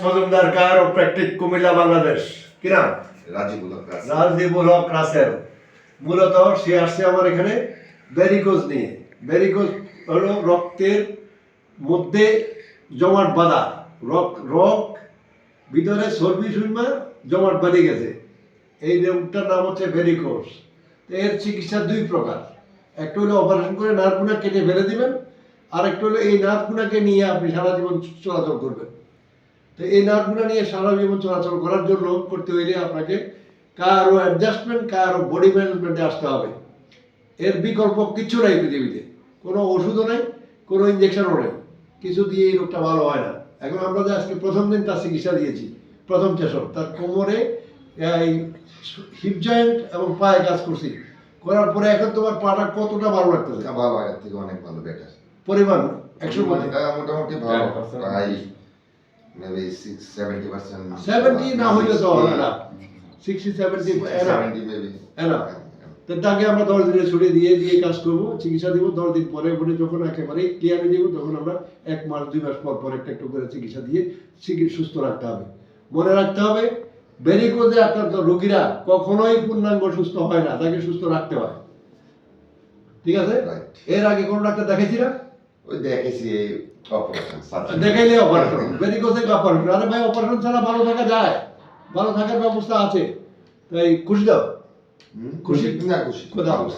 মজুমদার কায়োপ্র্যাকটিক কুমিল্লা বাংলাদেশ কি নাম? রাজীবুল হক রাসেল। মূলত সে আসছে আমার এখানে ভেরিকোজ নিয়ে। ভেরিকোজ হলো রক্তের মধ্যে জমাট বাঁধা, রক ভিতরে চর্বি শুনমা জমাট বাঁধে গেছে, এই রোগটার নাম হচ্ছে ভেরিকোজ। এর চিকিৎসা দুই প্রকার, একটা হলো অপারেশন করে নার্ভগুনা কেটে ফেলে দিবেন, আর একটা হলো এই নার্ভগুনাকে নিয়ে আপনি সারা জীবন চলাচল করবেন। তো এই নার্ভগুনা নিয়ে সারা জীবন চলাচল করার জন্য করতে হইলে আপনাকে কারো অ্যাডজাস্টমেন্ট, কারো বডি ম্যানেজমেন্টে আসতে হবে। এর বিকল্প কিচ্ছু নাই পৃথিবীতে, কোনো ওষুধও নেই, কোনো ইঞ্জেকশনও নেই, কিছু দিয়ে এই রোগটা ভালো হয় না। এখন আমরা যে আজকে প্রথম দিন তার চিকিৎসা দিয়েছি, প্রথম সেশন, তার কোমরে এই হিপ জয়েন্ট এবং পায়ে কাজ করছি, করার পরে এখন তোমার পাটা কতটা ভালো লাগতেছে? ভালো, আগের থেকে অনেক ভালো, বেটার পরিমাণ 100 মোটামুটি ভালো, প্রায় মেবি 70% 70 না হইলে তো হবে না, 60-70 মেবি। তো তাকে আমরা 10 দিনের ছুটি দিয়ে কাজ করবো, চিকিৎসা দিব। 10 দিন পরে যখন একেবারে ক্লিয়ার হয়ে যাবো, তখন আমরা 1 মাস 2 মাস পর পর একটা একটু করে চিকিৎসা দিয়ে সুস্থ রাখতে হবে। মনে রাখতে হবে, ভেরিকোজে আক্রান্ত রোগীরা কখনোই পূর্ণাঙ্গ সুস্থ হয় না, তাকে সুস্থ রাখতে হয়। ঠিক আছে? এর আগে কোন ডাক্তার দেখাইছি না? ওই দেখেছি অপারেশন, দেখাইলে অপারেশন, ভেরিকোজে অপারেশন। আরে ভাই, অপারেশন ছাড়া ভালো থাকা যায়? ভালো থাকার ব্যবস্থা আছে। তাই খুশি দাও, খুশি না খুশি। খোদা হাফেজ।